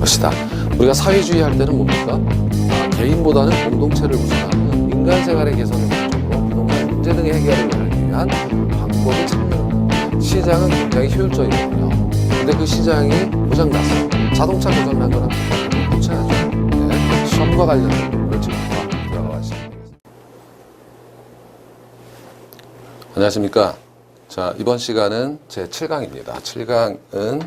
것이다. 우리가 사회주의 할 때는 뭡니까? 개인보다는 공동체를 우선하는 인간 생활의 개선을 목적으로 부동산 문제 등의 해결을 하기 위한 방법을 찾는 시장은 굉장히 효율적이거든요. 근데 그 시장이 고장났어. 자동차 고장난 거는 고쳐야죠. 네, 시험과 관련된 부분을 지금부터 들어가 시작하겠습니다. 안녕하십니까. 자, 이번 시간은 제 7강입니다. 7강은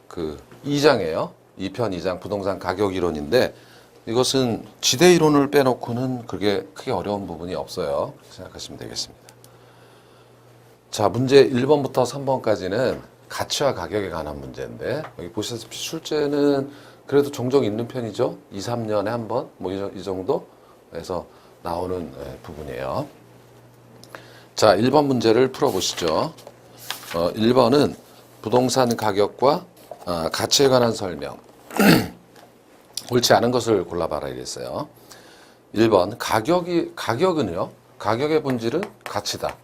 그 2장이에요. 2편 2장 부동산 가격 이론인데 이것은 지대 이론을 빼놓고는 그게 크게 어려운 부분이 없어요. 생각하시면 되겠습니다. 자, 문제 1번부터 3번까지는 가치와 가격에 관한 문제인데 여기 보시다시피 출제는 그래도 종종 있는 편이죠. 2, 3년에 한 번, 뭐 이 정도에서 나오는 부분이에요. 자, 1번 문제를 풀어보시죠. 1번은 부동산 가격과 가치에 관한 설명. 옳지 않은 것을 골라봐라 이랬어요. 1번 가격은요. 가격의 본질은 가치다.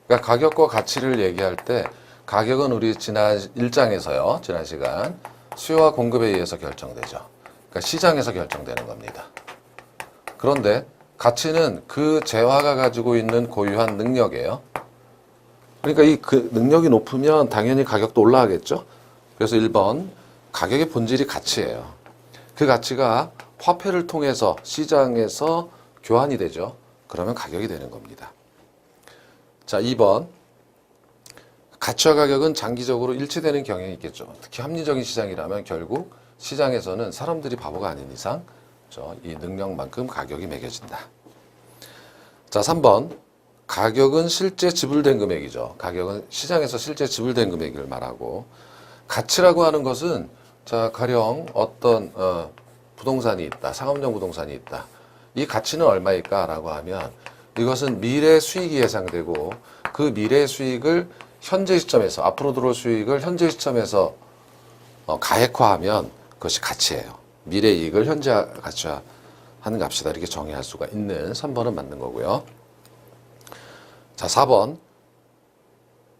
그러니까 가격과 가치를 얘기할 때 가격은 우리 지난 1장에서요. 지난 시간 수요와 공급에 의해서 결정되죠. 그러니까 시장에서 결정되는 겁니다. 그런데 가치는 그 재화가 가지고 있는 고유한 능력이에요. 그러니까 그 능력이 높으면 당연히 가격도 올라가겠죠. 그래서 1번 가격의 본질이 가치예요. 그 가치가 화폐를 통해서 시장에서 교환이 되죠. 그러면 가격이 되는 겁니다. 자, 2번 가치와 가격은 장기적으로 일치되는 경향이 있겠죠. 특히 합리적인 시장이라면 결국 시장에서는 사람들이 바보가 아닌 이상 이 능력만큼 가격이 매겨진다. 자, 3번 가격은 실제 지불된 금액이죠. 가격은 시장에서 실제 지불된 금액을 말하고 가치라고 하는 것은 자, 가령 어떤 부동산이 있다. 상업용 부동산이 있다. 이 가치는 얼마일까? 라고 하면 이것은 미래 수익이 예상되고 그 미래 수익을 현재 시점에서 앞으로 들어올 수익을 현재 시점에서 가액화하면 그것이 가치예요. 미래 이익을 현재 가치화하는 값이다. 이렇게 정의할 수가 있는 3번은 맞는 거고요. 자, 4번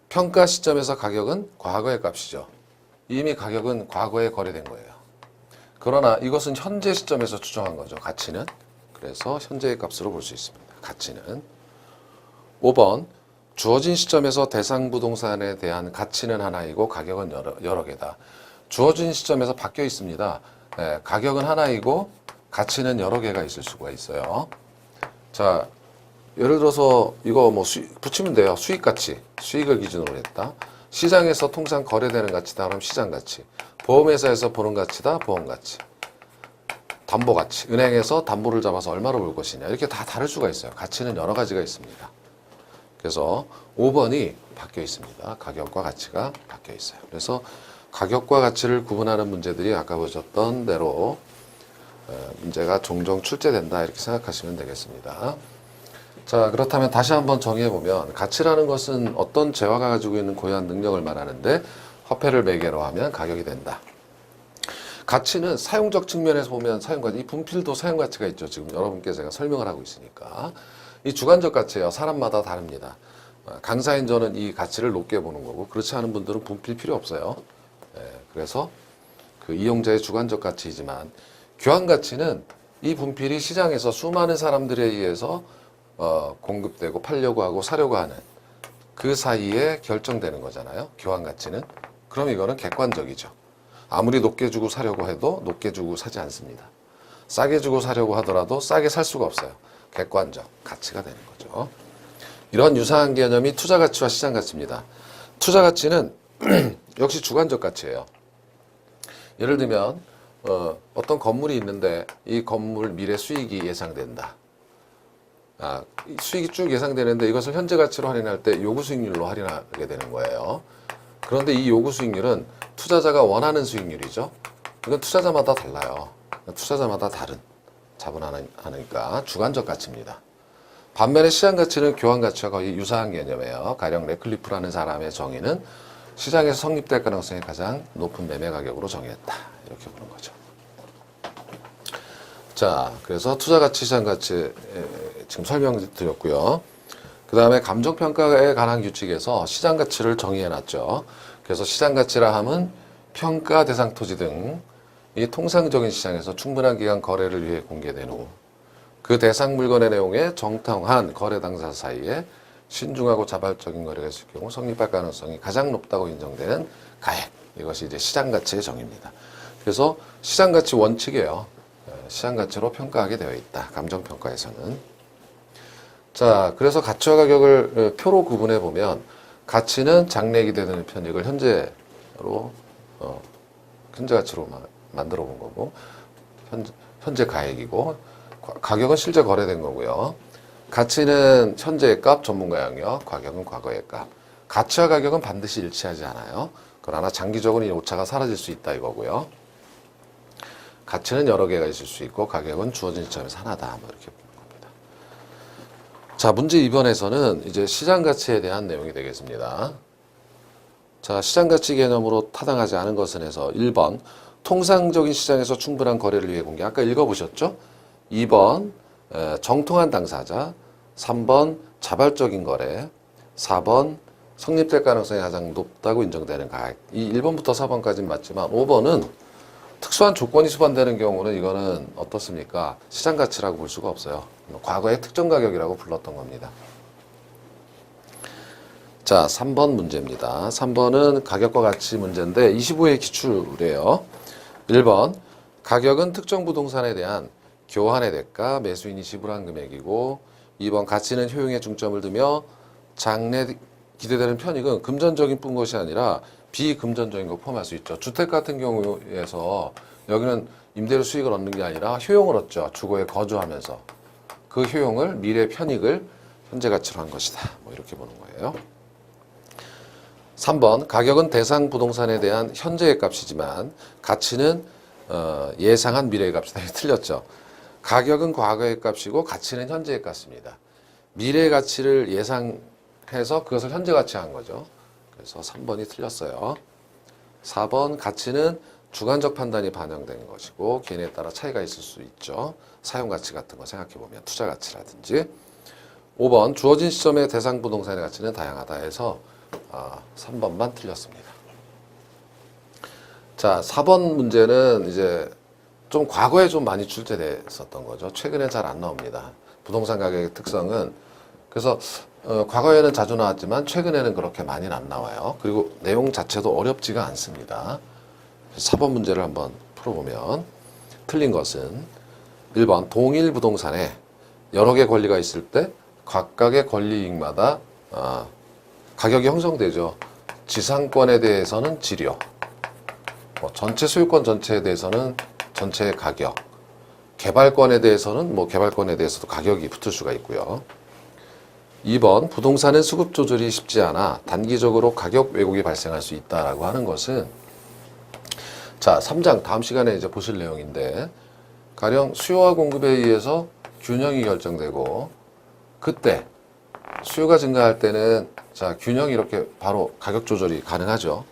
평가 시점에서 가격은 과거의 값이죠. 이미 가격은 과거에 거래된 거예요. 그러나 이것은 현재 시점에서 추정한 거죠. 가치는. 그래서 현재의 값으로 볼 수 있습니다. 가치는. 5번 주어진 시점에서 대상 부동산에 대한 가치는 하나이고 가격은 여러 개다. 주어진 시점에서 바뀌어 있습니다. 네, 가격은 하나이고 가치는 여러 개가 있을 수가 있어요. 자, 예를 들어서 이거 뭐 붙이면 돼요. 수익 가치. 수익을 기준으로 했다. 시장에서 통상 거래되는 가치다. 그럼 시장 가치. 보험회사에서 보는 가치다. 보험 가치. 담보 가치. 은행에서 담보를 잡아서 얼마로 벌 것이냐. 이렇게 다 다를 수가 있어요. 가치는 여러 가지가 있습니다. 그래서 5번이 바뀌어 있습니다. 가격과 가치가 바뀌어 있어요. 그래서 가격과 가치를 구분하는 문제들이 아까 보셨던 대로 문제가 종종 출제된다. 이렇게 생각하시면 되겠습니다. 자, 그렇다면 다시 한번 정의해보면 가치라는 것은 어떤 재화가 가지고 있는 고유한 능력을 말하는데 화폐를 매개로 하면 가격이 된다. 가치는 사용적 측면에서 보면 사용가치, 이 분필도 사용가치가 있죠. 지금 여러분께 제가 설명을 하고 있으니까. 이 주관적 가치예요. 사람마다 다릅니다. 강사인 저는 이 가치를 높게 보는 거고 그렇지 않은 분들은 분필 필요 없어요. 그래서 그 이용자의 주관적 가치이지만 교환 가치는 이 분필이 시장에서 수많은 사람들에 의해서 공급되고 팔려고 하고 사려고 하는 그 사이에 결정되는 거잖아요. 교환 가치는. 그럼 이거는 객관적이죠. 아무리 높게 주고 사려고 해도 높게 주고 사지 않습니다. 싸게 주고 사려고 하더라도 싸게 살 수가 없어요. 객관적 가치가 되는 거죠. 이런 유사한 개념이 투자 가치와 시장 가치입니다. 투자 가치는 역시 주관적 가치예요. 예를 들면 어떤 건물이 있는데 이 건물 미래 수익이 예상된다. 수익이 쭉 예상되는데 이것을 현재 가치로 할인할 때 요구 수익률로 할인하게 되는 거예요. 그런데 이 요구 수익률은 투자자가 원하는 수익률이죠. 이건 투자자마다 달라요. 투자자마다 다른 자본하니까 주관적 가치입니다. 반면에 시장 가치는 교환 가치와 거의 유사한 개념이에요. 가령 레클리프라는 사람의 정의는 시장에서 성립될 가능성이 가장 높은 매매 가격으로 정의했다. 이렇게 보는 거죠. 자, 그래서 투자 가치, 시장 가치 지금 설명드렸고요. 그 다음에 감정평가에 관한 규칙에서 시장 가치를 정의해 놨죠. 그래서 시장 가치라 함은 평가 대상 토지 등 이 통상적인 시장에서 충분한 기간 거래를 위해 공개된 후 그 대상 물건의 내용에 정당한 거래 당사 사이에 신중하고 자발적인 거래가 있을 경우 성립할 가능성이 가장 높다고 인정되는 가액. 이것이 이제 시장 가치의 정의입니다. 그래서 시장 가치 원칙이에요. 시장 가치로 평가하게 되어 있다. 감정 평가에서는. 자, 그래서 가치와 가격을 표로 구분해 보면 가치는 장래 기대되는 편익을 현재로 현재 가치로 만들어 본 거고 현재 가액이고 가격은 실제 거래된 거고요. 가치는 현재의 값, 전문가 영역, 가격은 과거의 값. 가치와 가격은 반드시 일치하지 않아요. 그러나 장기적으로 이 오차가 사라질 수 있다 이거고요. 가치는 여러 개가 있을 수 있고 가격은 주어진 시점에서 하나다. 뭐 이렇게 보는 겁니다. 자, 문제 2번에서는 이제 시장 가치에 대한 내용이 되겠습니다. 자, 시장 가치 개념으로 타당하지 않은 것은 해서 1번 통상적인 시장에서 충분한 거래를 위해 공개. 아까 읽어보셨죠? 2번 정통한 당사자, 3번 자발적인 거래, 4번 성립될 가능성이 가장 높다고 인정되는 가액. 이 1번부터 4번까지는 맞지만 5번은 특수한 조건이 수반되는 경우는 이거는 어떻습니까? 시장 가치라고 볼 수가 없어요. 과거의 특정 가격이라고 불렀던 겁니다. 자, 3번 문제입니다. 3번은 가격과 가치 문제인데 25의 기출이에요. 1번 가격은 특정 부동산에 대한 교환의 대가, 매수인이 지불한 금액이고 2번 가치는 효용에 중점을 두며 장래 기대되는 편익은 금전적인 뿐 것이 아니라 비금전적인 거 포함할 수 있죠. 주택 같은 경우에서 여기는 임대료 수익을 얻는 게 아니라 효용을 얻죠. 주거에 거주하면서. 그 효용을 미래 편익을 현재 가치로 한 것이다. 뭐 이렇게 보는 거예요. 3번 가격은 대상 부동산에 대한 현재의 값이지만 가치는 예상한 미래의 값이다. 틀렸죠. 가격은 과거의 값이고 가치는 현재의 값입니다. 미래의 가치를 예상해서 그것을 현재 가치한 거죠. 그래서 3번이 틀렸어요. 4번 가치는 주관적 판단이 반영된 것이고 개인에 따라 차이가 있을 수 있죠. 사용가치 같은 거 생각해보면 투자가치라든지. 5번 주어진 시점의 대상 부동산의 가치는 다양하다 해서 3번만 틀렸습니다. 자, 4번 문제는 이제 좀 과거에 좀 많이 출제됐었던 거죠. 최근에 잘 안 나옵니다. 부동산 가격의 특성은 그래서 과거에는 자주 나왔지만 최근에는 그렇게 많이는 안 나와요. 그리고 내용 자체도 어렵지가 않습니다. 4번 문제를 한번 풀어보면 틀린 것은 1번 동일 부동산에 여러 개 권리가 있을 때 각각의 권리 이익마다 가격이 형성되죠. 지상권에 대해서는 지료, 전체 소유권 전체에 대해서는 전체의 가격, 개발권에 대해서는 개발권에 대해서도 가격이 붙을 수가 있고요. 2번 부동산은 수급 조절이 쉽지 않아 단기적으로 가격 왜곡이 발생할 수 있다라고 하는 것은 자, 3장 다음 시간에 이제 보실 내용인데 가령 수요와 공급에 의해서 균형이 결정되고 그때 수요가 증가할 때는 자, 균형이 이렇게 바로 가격 조절이 가능하죠.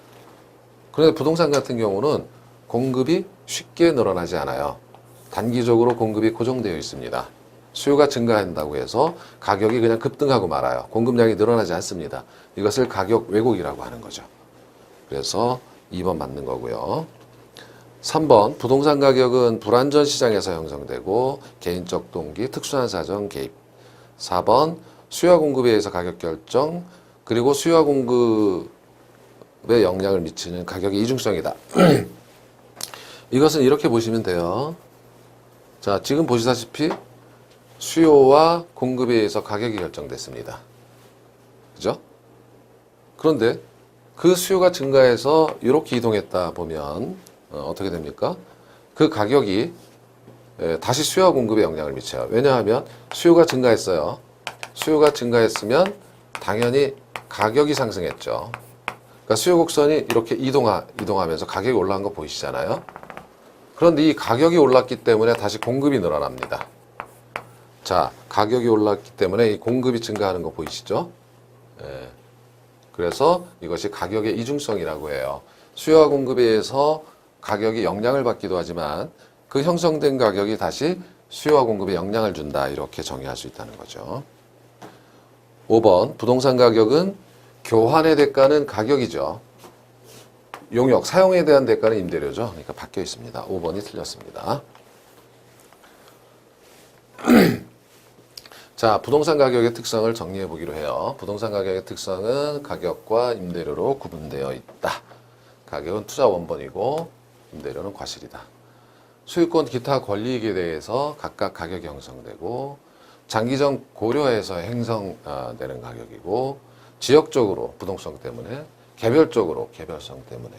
그런데 부동산 같은 경우는 공급이 쉽게 늘어나지 않아요. 단기적으로 공급이 고정되어 있습니다. 수요가 증가한다고 해서 가격이 그냥 급등하고 말아요. 공급량이 늘어나지 않습니다. 이것을 가격 왜곡이라고 하는 거죠. 그래서 2번 맞는 거고요. 3번 부동산 가격은 불안전 시장에서 형성되고 개인적 동기, 특수한 사정 개입. 4번 수요와 공급에 의해서 가격 결정 그리고 수요와 공급에 영향을 미치는 가격의 이중성이다. 이것은 이렇게 보시면 돼요. 자, 지금 보시다시피 수요와 공급에 의해서 가격이 결정됐습니다. 그죠? 그런데 그 수요가 증가해서 이렇게 이동했다 보면 어떻게 됩니까? 그 가격이 다시 수요와 공급에 영향을 미쳐요. 왜냐하면 수요가 증가했어요. 수요가 증가했으면 당연히 가격이 상승했죠. 그러니까 수요 곡선이 이렇게 이동하면서 가격이 올라간 거 보이시잖아요. 그런데 이 가격이 올랐기 때문에 다시 공급이 늘어납니다. 자, 가격이 올랐기 때문에 이 공급이 증가하는 거 보이시죠? 예. 그래서 이것이 가격의 이중성이라고 해요. 수요와 공급에 의해서 가격이 영향을 받기도 하지만 그 형성된 가격이 다시 수요와 공급에 영향을 준다. 이렇게 정의할 수 있다는 거죠. 5번 부동산 가격은 교환의 대가는 가격이죠. 용역, 사용에 대한 대가는 임대료죠. 그러니까 바뀌어 있습니다. 5번이 틀렸습니다. 자, 부동산 가격의 특성을 정리해 보기로 해요. 부동산 가격의 특성은 가격과 임대료로 구분되어 있다. 가격은 투자 원본이고 임대료는 과실이다. 소유권 기타 권리익에 대해서 각각 가격이 형성되고 장기적 고려해서 형성되는 가격이고 지역적으로 부동성 때문에 개별적으로 개별성 때문에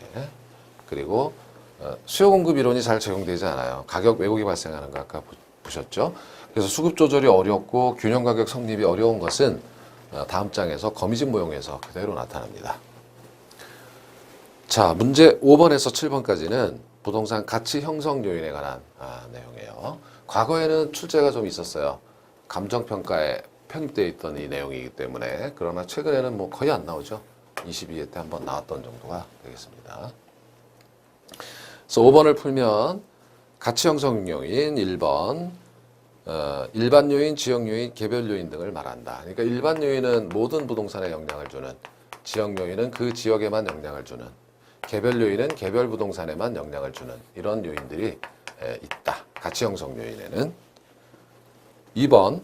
그리고 수요 공급 이론이 잘 적용되지 않아요. 가격 왜곡이 발생하는 거 아까 보셨죠? 그래서 수급 조절이 어렵고 균형 가격 성립이 어려운 것은 다음 장에서 거미집 모형에서 그대로 나타납니다. 자, 문제 5번에서 7번까지는 부동산 가치 형성 요인에 관한 내용이에요. 과거에는 출제가 좀 있었어요. 감정평가에 편입되어 있던 이 내용이기 때문에. 그러나 최근에는 뭐 거의 안 나오죠. 22회 때 한번 나왔던 정도가 되겠습니다. 그래서 5번을 풀면 가치 형성 요인 1번 일반 요인, 지역 요인, 개별 요인 등을 말한다. 그러니까 일반 요인은 모든 부동산에 영향을 주는, 지역 요인은 그 지역에만 영향을 주는, 개별 요인은 개별 부동산에만 영향을 주는 이런 요인들이 있다. 가치 형성 요인에는. 2번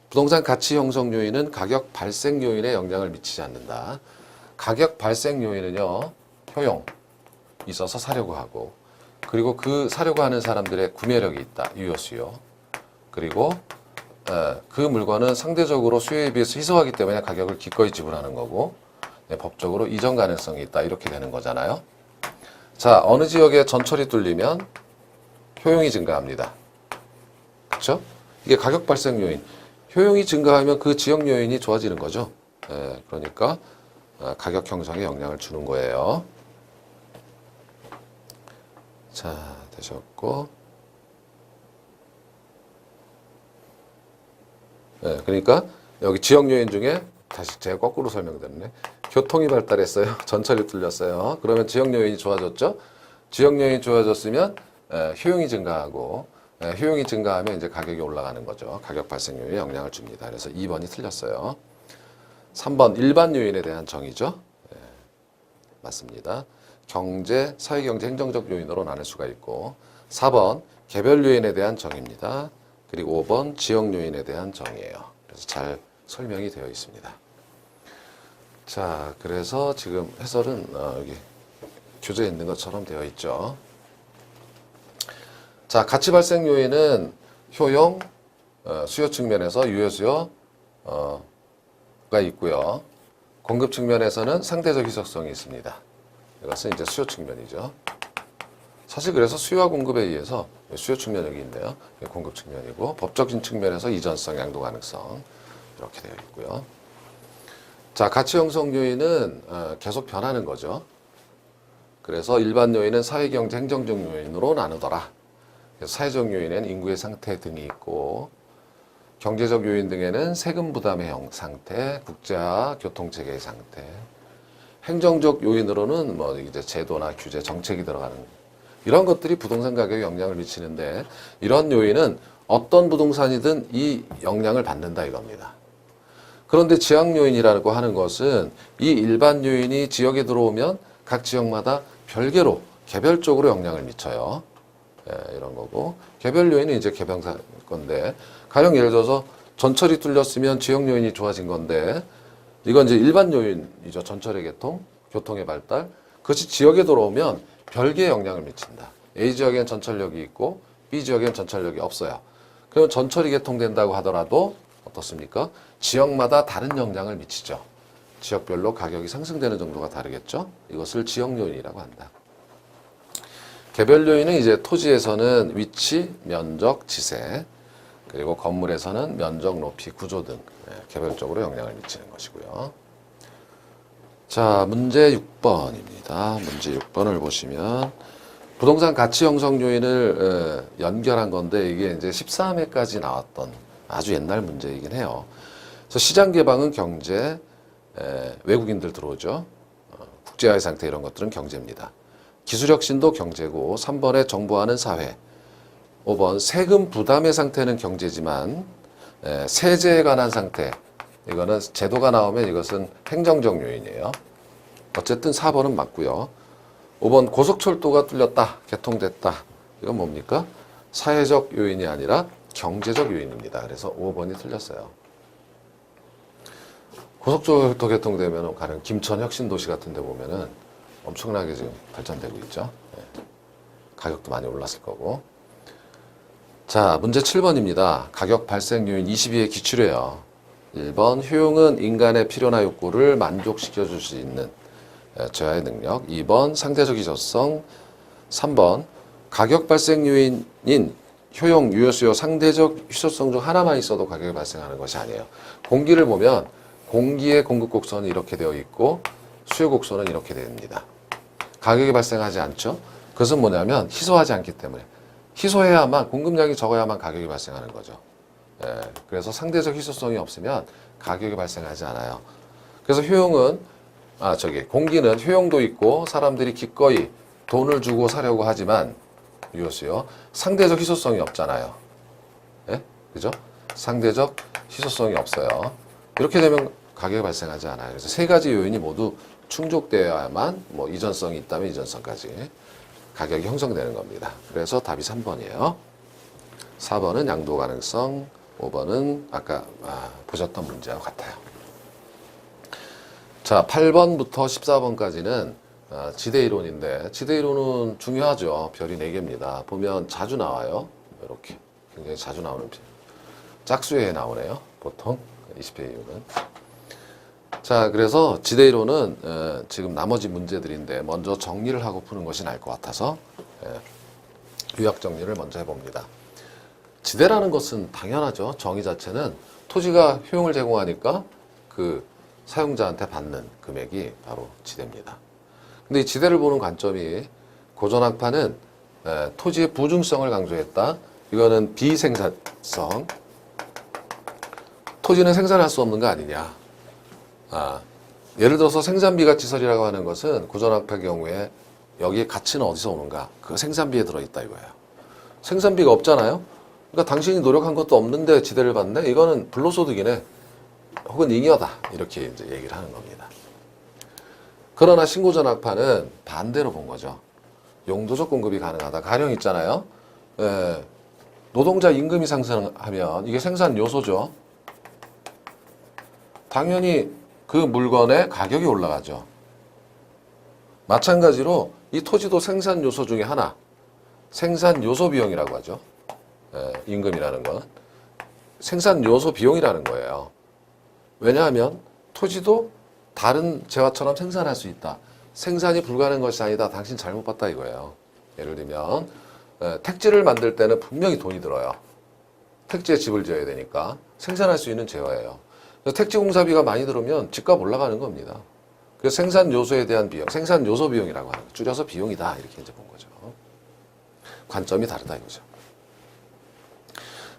부동산 가치 형성 요인은 가격 발생 요인에 영향을 미치지 않는다. 가격 발생 요인은요, 효용 있어서 사려고 하고, 그리고 그 사려고 하는 사람들의 구매력이 있다. 유효 수요. 그리고 그 물건은 상대적으로 수요에 비해서 희소하기 때문에 가격을 기꺼이 지불하는 거고, 법적으로 이전 가능성이 있다. 이렇게 되는 거잖아요. 자, 어느 지역에 전철이 뚫리면 효용이 증가합니다. 그렇죠? 이게 가격 발생 요인. 효용이 증가하면 그 지역 요인이 좋아지는 거죠. 그러니까 가격 형성에 영향을 주는 거예요. 자, 되셨고. 그러니까 여기 지역 요인 중에 다시 제가 거꾸로 설명드렸네. 교통이 발달했어요. 전철이 뚫렸어요. 그러면 지역 요인이 좋아졌죠. 지역 요인이 좋아졌으면 효용이 증가하고, 효용이 증가하면 이제 가격이 올라가는 거죠. 가격 발생 요인에 영향을 줍니다. 그래서 2번이 틀렸어요. 3번 일반 요인에 대한 정의죠. 맞습니다. 경제, 사회경제, 행정적 요인으로 나눌 수가 있고, 4번 개별 요인에 대한 정의입니다. 그리고 5번 지역 요인에 대한 정의예요. 그래서 잘 설명이 되어 있습니다. 자, 그래서 지금 해설은 여기 교재에 있는 것처럼 되어 있죠. 자, 가치 발생 요인은 효용, 수요 측면에서 유효 수요가 있고요. 공급 측면에서는 상대적 희소성이 있습니다. 이것은 이제 수요 측면이죠. 사실 그래서 수요와 공급에 의해서 수요 측면 여기 있네요. 공급 측면이고, 법적인 측면에서 이전성, 양도 가능성 이렇게 되어 있고요. 자, 가치 형성 요인은 계속 변하는 거죠. 그래서 일반 요인은 사회경제, 행정적 요인으로 나누더라. 사회적 요인에는 인구의 상태 등이 있고, 경제적 요인 등에는 세금 부담의 상태, 국제화, 교통체계의 상태, 행정적 요인으로는 뭐 이제 제도나 규제, 정책이 들어가는 이런 것들이 부동산 가격에 영향을 미치는데, 이런 요인은 어떤 부동산이든 이 영향을 받는다 이겁니다. 그런데 지역 요인이라고 하는 것은 이 일반 요인이 지역에 들어오면 각 지역마다 별개로 개별적으로 영향을 미쳐요. 이런 거고, 개별 요인은 이제 개별사 건데, 가령 예를 들어서 전철이 뚫렸으면 지역 요인이 좋아진 건데, 이건 이제 일반 요인이죠. 전철의 개통, 교통의 발달. 그것이 지역에 들어오면 별개의 영향을 미친다. A 지역엔 전철역이 있고 B 지역엔 전철역이 없어요. 그럼 전철이 개통된다고 하더라도 어떻습니까? 지역마다 다른 영향을 미치죠. 지역별로 가격이 상승되는 정도가 다르겠죠. 이것을 지역 요인이라고 한다. 개별 요인은 이제 토지에서는 위치, 면적, 지세, 그리고 건물에서는 면적, 높이, 구조 등 개별적으로 영향을 미치는 것이고요. 자, 문제 6번입니다. 문제 6번을 보시면 부동산 가치 형성 요인을 연결한 건데, 이게 이제 13회까지 나왔던 아주 옛날 문제이긴 해요. 그래서 시장 개방은 경제, 외국인들 들어오죠. 국제화의 상태 이런 것들은 경제입니다. 기술 혁신도 경제고, 3번에 정부화는 사회, 5번 세금 부담의 상태는 경제지만 세제에 관한 상태, 이거는 제도가 나오면 이것은 행정적 요인이에요. 어쨌든 4번은 맞고요. 5번 고속철도가 뚫렸다, 개통됐다. 이건 뭡니까? 사회적 요인이 아니라 경제적 요인입니다. 그래서 5번이 틀렸어요. 고속철도 개통되면 가는 김천 혁신도시 같은 데 보면은 엄청나게 지금 발전되고 있죠. 네. 가격도 많이 올랐을 거고. 자, 문제 7번입니다. 가격 발생 요인 22에 기출해요. 1번 효용은 인간의 필요나 욕구를 만족시켜 줄 수 있는 저하의 능력. 2번 상대적 희소성. 3번 가격 발생 요인인 효용, 유효, 수요, 상대적 희소성 중 하나만 있어도 가격이 발생하는 것이 아니에요. 공기를 보면 공기의 공급 곡선은 이렇게 되어 있고 수요 곡선은 이렇게 됩니다. 가격이 발생하지 않죠. 그것은 뭐냐면 희소하지 않기 때문에. 희소해야만, 공급량이 적어야만 가격이 발생하는 거죠. 예, 그래서 상대적 희소성이 없으면 가격이 발생하지 않아요. 그래서 효용은, 공기는 효용도 있고 사람들이 기꺼이 돈을 주고 사려고 하지만, 유효수요, 상대적 희소성이 없잖아요. 예? 그죠? 상대적 희소성이 없어요. 이렇게 되면 가격이 발생하지 않아요. 그래서 세 가지 요인이 모두 충족되어야만, 뭐 이전성이 있다면 이전성까지 가격이 형성되는 겁니다. 그래서 답이 3번이에요. 4번은 양도 가능성, 5번은 아까 보셨던 문제와 같아요. 자, 8번부터 14번까지는 지대이론인데, 지대이론은 중요하죠. 별이 4개입니다. 보면 자주 나와요. 이렇게 굉장히 자주 나오는 별. 짝수에 나오네요. 보통 20회 이후는. 자, 그래서 지대이론은 지금 나머지 문제들인데 먼저 정리를 하고 푸는 것이 나을 것 같아서 요약 정리를 먼저 해봅니다. 지대라는 것은 당연하죠. 정의 자체는 토지가 효용을 제공하니까 그 사용자한테 받는 금액이 바로 지대입니다. 근데 이 지대를 보는 관점이 고전학파는 토지의 부중성을 강조했다. 이거는 비생산성. 토지는 생산할 수 없는 거 아니냐. 예를 들어서 생산비가치설이라고 하는 것은 고전학파의 경우에 여기에 가치는 어디서 오는가? 그 생산비에 들어있다 이거예요. 생산비가 없잖아요. 그러니까 당신이 노력한 것도 없는데 지대를 받네? 이거는 불로소득이네. 혹은 잉여다. 이렇게 이제 얘기를 하는 겁니다. 그러나 신고전학파는 반대로 본 거죠. 용도적 공급이 가능하다. 가령 있잖아요. 노동자 임금이 상승하면 이게 생산 요소죠. 당연히 그 물건의 가격이 올라가죠. 마찬가지로 이 토지도 생산 요소 중에 하나, 생산 요소 비용이라고 하죠. 임금이라는 건 생산 요소 비용이라는 거예요. 왜냐하면 토지도 다른 재화처럼 생산할 수 있다. 생산이 불가능한 것이 아니다. 당신 잘못 봤다 이거예요. 예를 들면 택지를 만들 때는 분명히 돈이 들어요. 택지에 집을 지어야 되니까 생산할 수 있는 재화예요. 택지 공사비가 많이 들으면 집값 올라가는 겁니다. 그래서 생산 요소에 대한 비용, 생산 요소 비용이라고 하는 거, 줄여서 비용이다 이렇게 이제 본 거죠. 관점이 다르다 이거죠.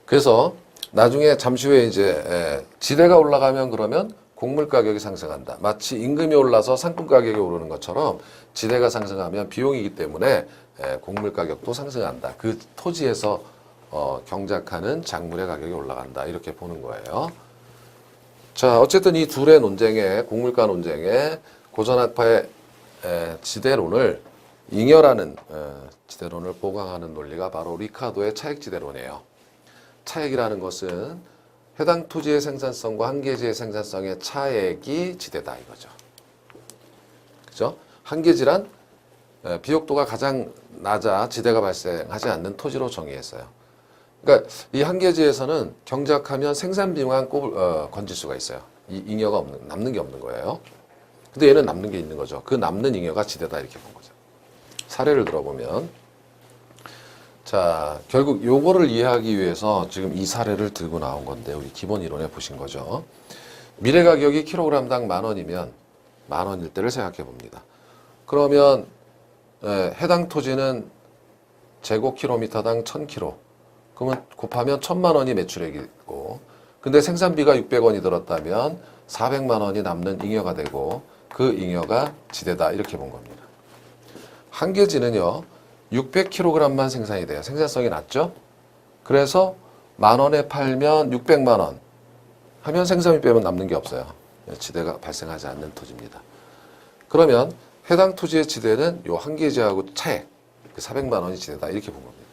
그래서 나중에 잠시 후에 이제 지대가 올라가면 그러면 곡물 가격이 상승한다. 마치 임금이 올라서 상품 가격이 오르는 것처럼 지대가 상승하면 비용이기 때문에 곡물 가격도 상승한다. 그 토지에서 경작하는 작물의 가격이 올라간다. 이렇게 보는 거예요. 자, 어쨌든 이 둘의 논쟁에, 곡물가 논쟁에 고전학파의 지대론을 잉여라는 지대론을 보강하는 논리가 바로 리카도의 차액지대론이에요. 차액이라는 것은 해당 토지의 생산성과 한계지의 생산성의 차액이 지대다 이거죠. 그죠? 한계지란 비옥도가 가장 낮아 지대가 발생하지 않는 토지로 정의했어요. 그러니까 이 한계지에서는 경작하면 생산비만 건질 수가 있어요. 이 잉여가 남는 게 없는 거예요. 근데 얘는 남는 게 있는 거죠. 그 남는 잉여가 지대다 이렇게 본 거죠. 사례를 들어보면 자, 결국 요거를 이해하기 위해서 지금 이 사례를 들고 나온 건데 우리 기본 이론에 보신 거죠. 미래 가격이 킬로그램당 10,000원이면 10,000원일 때를 생각해 봅니다. 그러면 해당 토지는 제곱킬로미터당 1,000km. 그러면 곱하면 1,000만 원이 매출액이고, 근데 생산비가 600원이 들었다면 400만 원이 남는 잉여가 되고, 그 잉여가 지대다 이렇게 본 겁니다. 한계지는요 600kg만 생산이 돼요. 생산성이 낮죠. 그래서 10,000원에 팔면 600만 원 하면 생산비 빼면 남는 게 없어요. 지대가 발생하지 않는 토지입니다. 그러면 해당 토지의 지대는 요 한계지하고 차액, 그 400만 원이 지대다. 이렇게 본 겁니다.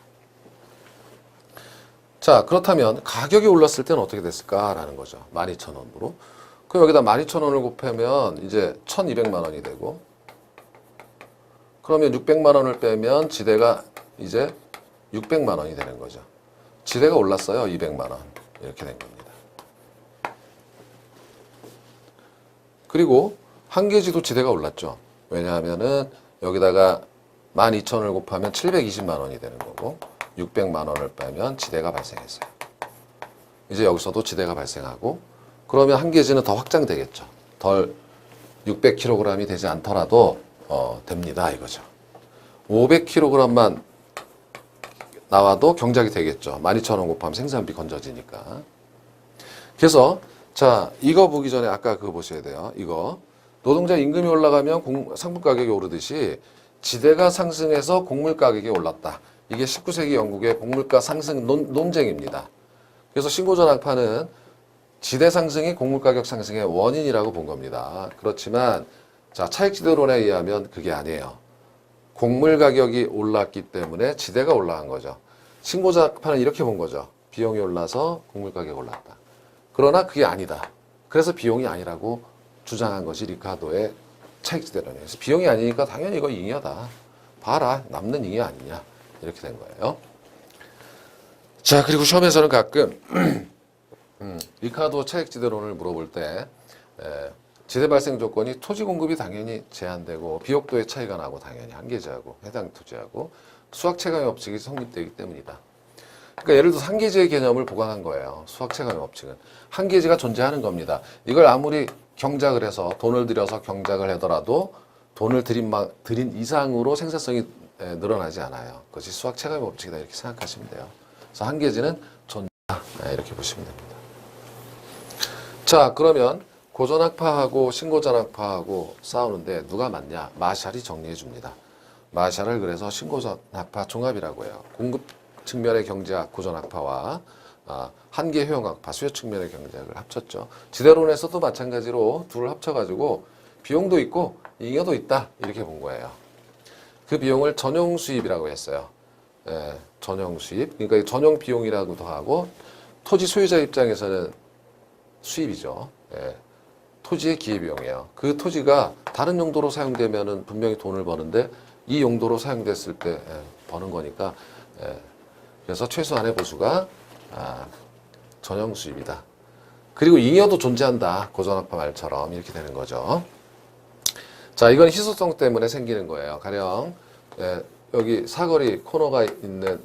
자, 그렇다면 가격이 올랐을 때는 어떻게 됐을까라는 거죠. 12,000원으로. 그럼 여기다 12,000원을 곱하면 이제 1,200만 원이 되고, 그러면 600만 원을 빼면 지대가 이제 600만 원이 되는 거죠. 지대가 올랐어요. 200만 원. 이렇게 된 겁니다. 그리고 한계지도 지대가 올랐죠. 왜냐하면은 여기다가 12,000원을 곱하면 720만 원이 되는 거고, 600만 원을 빼면 지대가 발생했어요. 이제 여기서도 지대가 발생하고, 그러면 한계지는 더 확장되겠죠. 덜 600kg이 되지 않더라도 됩니다 이거죠. 500kg만 나와도 경작이 되겠죠. 12,000원 곱하면 생산비 건져지니까. 그래서 자, 이거 보기 전에 아까 그거 보셔야 돼요. 이거 노동자 임금이 올라가면 상품 가격이 오르듯이 지대가 상승해서 곡물 가격이 올랐다. 이게 19세기 영국의 곡물가 상승 논쟁입니다. 그래서 신고전학파는 지대 상승이 곡물 가격 상승의 원인이라고 본 겁니다. 그렇지만 자, 차익지대론에 의하면 그게 아니에요. 곡물 가격이 올랐기 때문에 지대가 올라간 거죠. 신고전학파는 이렇게 본 거죠. 비용이 올라서 곡물 가격이 올랐다. 그러나 그게 아니다. 그래서 비용이 아니라고 주장한 것이 리카도의 차익지대론이에요. 그래서 비용이 아니니까 당연히 이거 잉여다. 봐라, 남는 잉여 아니냐. 이렇게 된 거예요. 자, 그리고 시험에서는 가끔 리카도 차익지대론을 물어볼 때 지대 발생 조건이 토지 공급이 당연히 제한되고 비옥도의 차이가 나고 당연히 한계지하고 해당 토지하고 수학 체감의 법칙이 성립되기 때문이다. 그러니까 예를 들어서 한계지의 개념을 보강한 거예요. 수학 체감의 법칙은 한계지가 존재하는 겁니다. 이걸 아무리 경작을 해서 돈을 들여서 경작을 하더라도 돈을 들인 이상으로 생산성이 늘어나지 않아요. 그것이 수학 체감의 법칙이다 이렇게 생각하시면 돼요. 그래서 한계지는 존재한다 이렇게 보시면 됩니다. 자, 그러면 고전학파하고 신고전학파하고 싸우는데 누가 맞냐? 마샬이 정리해 줍니다. 마샬을 그래서 신고전학파 종합이라고 해요. 공급 측면의 경제학 고전학파와 한계 효용학파 수요 측면의 경제학을 합쳤죠. 지대론에서도 마찬가지로 둘을 합쳐가지고 비용도 있고 잉여도 있다 이렇게 본 거예요. 그 비용을 전용 수입이라고 했어요. 전용 수입. 그러니까 전용 비용이라고도 하고 토지 소유자 입장에서는 수입이죠. 토지의 기회비용이에요. 그 토지가 다른 용도로 사용되면은 분명히 돈을 버는데 이 용도로 사용됐을 때 버는 거니까 그래서 최소한의 보수가 전용 수입이다. 그리고 잉여도 존재한다. 고전학파 말처럼 이렇게 되는 거죠. 자, 이건 희소성 때문에 생기는 거예요. 가령 여기 사거리 코너가 있는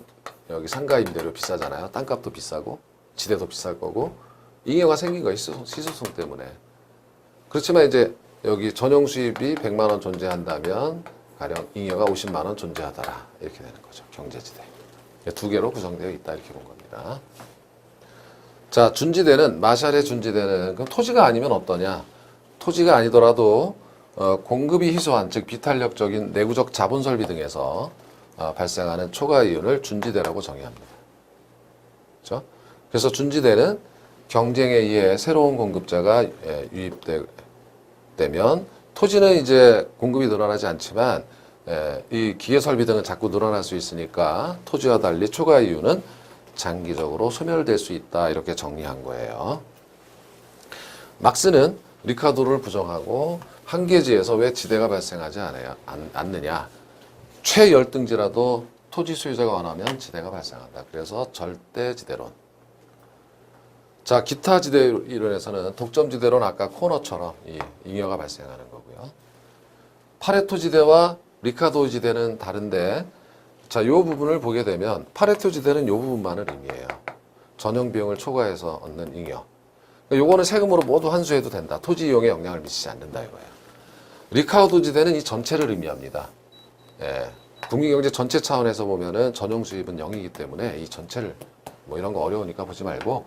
여기 상가 임대료 비싸잖아요. 땅값도 비싸고 지대도 비쌀 거고 잉여가 생긴 거예요. 희소성 때문에. 그렇지만 이제 여기 전용 수입이 100만 원 존재한다면 가령 잉여가 50만 원 존재하더라. 이렇게 되는 거죠. 경제지대. 두 개로 구성되어 있다. 이렇게 본 겁니다. 자, 준지대는 마샬의 준지대는 그럼 토지가 아니면 어떠냐? 토지가 아니더라도 공급이 희소한 즉 비탄력적인 내구적 자본 설비 등에서 발생하는 초과 이윤을 준지대라고 정의합니다. 그렇죠? 그래서 준지대는 경쟁에 의해 새로운 공급자가 유입되면 토지는 이제 공급이 늘어나지 않지만 이 기계 설비 등은 자꾸 늘어날 수 있으니까 토지와 달리 초과 이윤은 장기적으로 소멸될 수 있다 이렇게 정리한 거예요. 막스는 리카도를 부정하고 한계지에서 왜 지대가 발생하지 않느냐. 최열등지라도 토지 소유자가 원하면 지대가 발생한다. 그래서 절대지대론. 자, 기타 지대 이론에서는 독점 지대론 아까 코너처럼 이 잉여가 발생하는 거고요. 파레토 지대와 리카도 지대는 다른데 자, 요 부분을 보게 되면 파레토 지대는 요 부분만을 의미해요. 전용 비용을 초과해서 얻는 잉여. 요거는 세금으로 모두 환수해도 된다. 토지 이용에 영향을 미치지 않는다 이거예요. 리카도 지대는 이 전체를 의미합니다. 국민경제 전체 차원에서 보면은 전용 수입은 0이기 때문에 이 전체를 뭐 이런 거 어려우니까 보지 말고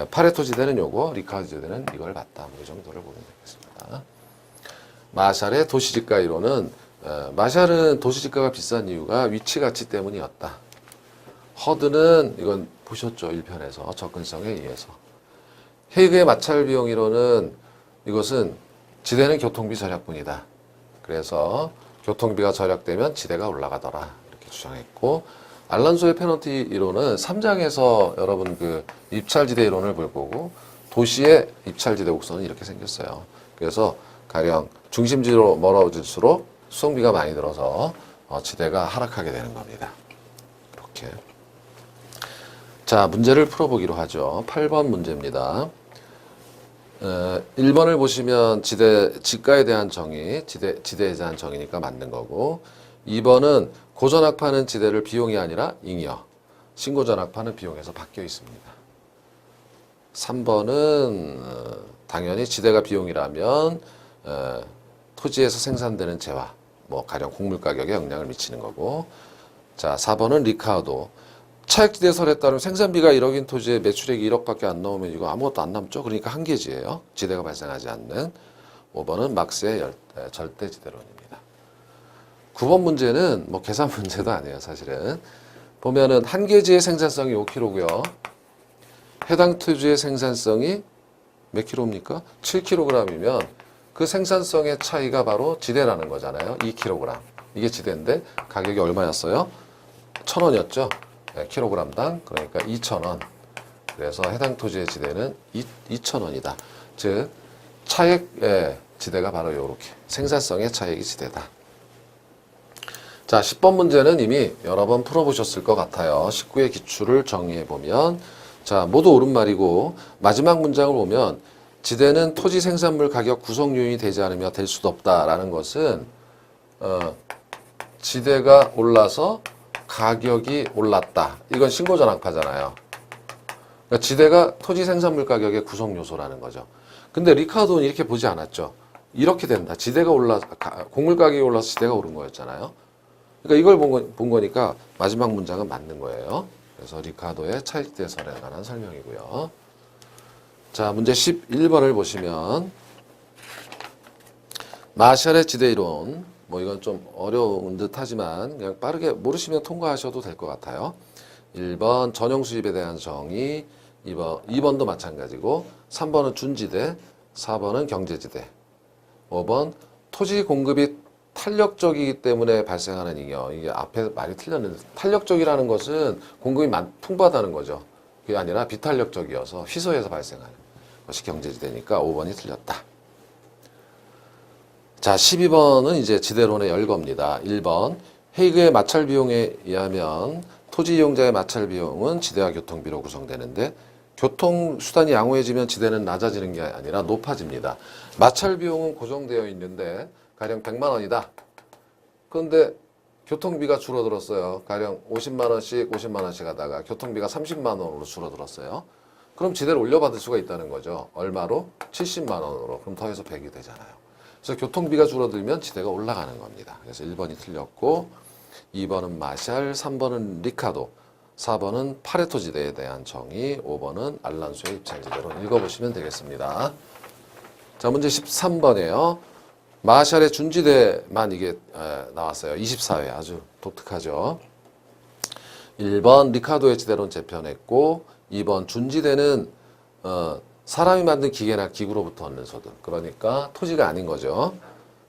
파레토 지대는 요거, 리카도 지대는 이걸 봤다. 뭐 이 정도를 보면 되겠습니다. 마샬의 도시지가 이론은 마샬은 도시지가가 비싼 이유가 위치 가치 때문이었다. 허드는 이건 보셨죠? 1편에서 접근성에 의해서. 헤이그의 마찰 비용 이론은 이것은 지대는 교통비 절약뿐이다. 그래서 교통비가 절약되면 지대가 올라가더라. 이렇게 주장했고, 알란소의 페널티 이론은 3장에서 여러분 그 입찰지대 이론을 볼 거고, 도시의 입찰지대 곡선은 이렇게 생겼어요. 그래서 가령 중심지로 멀어질수록 수송비가 많이 들어서 지대가 하락하게 되는 겁니다. 이렇게. 자, 문제를 풀어보기로 하죠. 8번 문제입니다. 1번을 보시면 지가에 대한 정의, 지대에 대한 정의니까 맞는 거고, 2번은 고전학파는 지대를 비용이 아니라 잉여, 신고전학파는 비용에서 바뀌어 있습니다. 3번은 당연히 지대가 비용이라면 토지에서 생산되는 재화, 뭐 가령 곡물 가격에 영향을 미치는 거고, 자, 4번은 리카르도. 차액지대설에 따르면 생산비가 1억인 토지에 매출액이 1억밖에 안 나오면 이거 아무것도 안 남죠. 그러니까 한계지예요. 지대가 발생하지 않는. 5번은 막스의 절대지대론입니다. 9번 문제는 뭐 계산 문제도 아니에요. 사실은. 보면은 한계지의 생산성이 5kg고요. 해당 토지의 생산성이 몇 킬로입니까? 7kg이면 그 생산성의 차이가 바로 지대라는 거잖아요. 2kg. 이게 지대인데 가격이 얼마였어요? 1,000원이었죠. 네, 킬로그램당. 그러니까 2,000원. 그래서 해당 토지의 지대는 2,000원이다. 즉 차액의 지대가 바로 이렇게 생산성의 차액이 지대다. 자, 10번 문제는 이미 여러 번 풀어보셨을 것 같아요. 19의 기출을 정리해보면, 자, 모두 옳은 말이고, 마지막 문장을 보면 지대는 토지 생산물 가격 구성 요인이 되지 않으며 될 수도 없다라는 것은 지대가 올라서 가격이 올랐다. 이건 신고전학파잖아요. 그러니까 지대가 토지 생산물 가격의 구성 요소라는 거죠. 근데 리카르도는 이렇게 보지 않았죠. 이렇게 된다. 지대가 곡물 가격이 올라서 지대가 오른 거였잖아요. 그러니까 이걸 본 거니까 마지막 문장은 맞는 거예요. 그래서 리카르도의 차익대설에 관한 설명이고요. 자, 문제 11번을 보시면 마샬의 지대이론. 뭐 이건 좀 어려운 듯 하지만 그냥 빠르게 모르시면 통과하셔도 될 것 같아요. 1번 전용 수입에 대한 정의, 2번도 마찬가지고, 3번은 준지대, 4번은 경제지대, 5번 토지 공급이 탄력적이기 때문에 발생하는 잉여. 이게 앞에 말이 틀렸는데, 탄력적이라는 것은 공급이 풍부하다는 거죠. 그게 아니라 비탄력적이어서 희소해서 발생하는 것이 경제지대니까 5번이 틀렸다. 자, 12번은 이제 지대론의 열거입니다. 1번, 헤이그의 마찰 비용에 의하면 토지 이용자의 마찰 비용은 지대와 교통비로 구성되는데, 교통수단이 양호해지면 지대는 낮아지는 게 아니라 높아집니다. 마찰 비용은 고정되어 있는데 가령 100만 원이다. 그런데 교통비가 줄어들었어요. 가령 50만 원씩 하다가 교통비가 30만 원으로 줄어들었어요. 그럼 지대를 올려받을 수가 있다는 거죠. 얼마로? 70만 원으로. 그럼 더해서 100이 되잖아요. 그래서 교통비가 줄어들면 지대가 올라가는 겁니다. 그래서 1번이 틀렸고, 2번은 마샬, 3번은 리카르도, 4번은 파레토 지대에 대한 정의, 5번은 알란소의 입찰지대로 읽어보시면 되겠습니다. 자, 문제 13번이에요. 마샬의 준지대만 이게 나왔어요. 24회. 아주 독특하죠. 1번 리카르도의 지대론 재편했고, 2번 준지대는 사람이 만든 기계나 기구로부터 얻는 소득. 그러니까 토지가 아닌 거죠.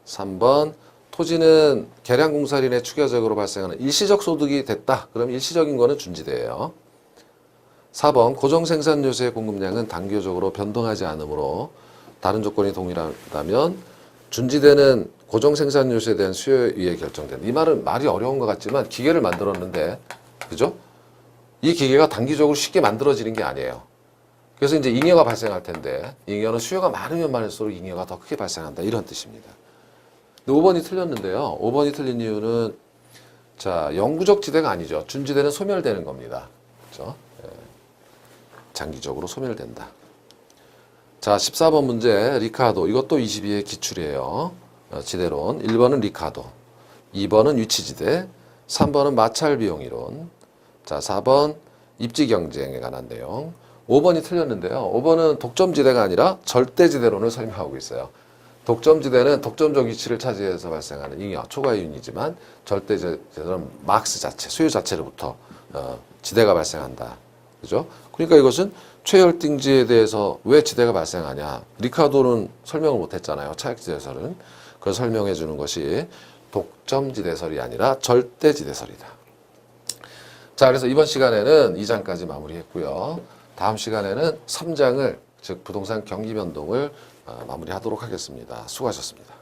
3번 토지는 계량공사린의 추가적으로 발생하는 일시적 소득이 됐다. 그럼 일시적인 거는 준지대예요. 4번 고정생산 요소의 공급량은 단기적으로 변동하지 않으므로 다른 조건이 동일하다면 준지대는 고정생산 요소에 대한 수요에 의해 결정된다. 이 말은 말이 어려운 것 같지만 기계를 만들었는데, 그죠? 이 기계가 단기적으로 쉽게 만들어지는 게 아니에요. 그래서 이제 잉여가 발생할 텐데, 잉여는 수요가 많으면 많을수록 잉여가 더 크게 발생한다. 이런 뜻입니다. 근데 5번이 틀렸는데요. 5번이 틀린 이유는, 자, 영구적 지대가 아니죠. 준지대는 소멸되는 겁니다. 그렇죠? 예. 장기적으로 소멸된다. 자, 14번 문제, 리카르도. 이것도 22의 기출이에요. 지대론. 1번은 리카르도, 2번은 위치지대, 3번은 마찰 비용이론, 자, 4번 입지 경쟁에 관한 내용. 5번이 틀렸는데요. 5번은 독점지대가 아니라 절대지대론을 설명하고 있어요. 독점지대는 독점적 위치를 차지해서 발생하는 잉여, 초과이윤이지만 절대지대는 막스 자체, 수요 자체로부터 지대가 발생한다. 그죠? 그러니까 이것은 최혈등지에 대해서 왜 지대가 발생하냐. 리카르도는 설명을 못했잖아요. 차액지대에서는. 그걸 설명해 주는 것이 독점지대설이 아니라 절대지대설이다. 자, 그래서 이번 시간에는 2장까지 마무리했고요. 다음 시간에는 3장을 즉 부동산 경기 변동을 마무리하도록 하겠습니다. 수고하셨습니다.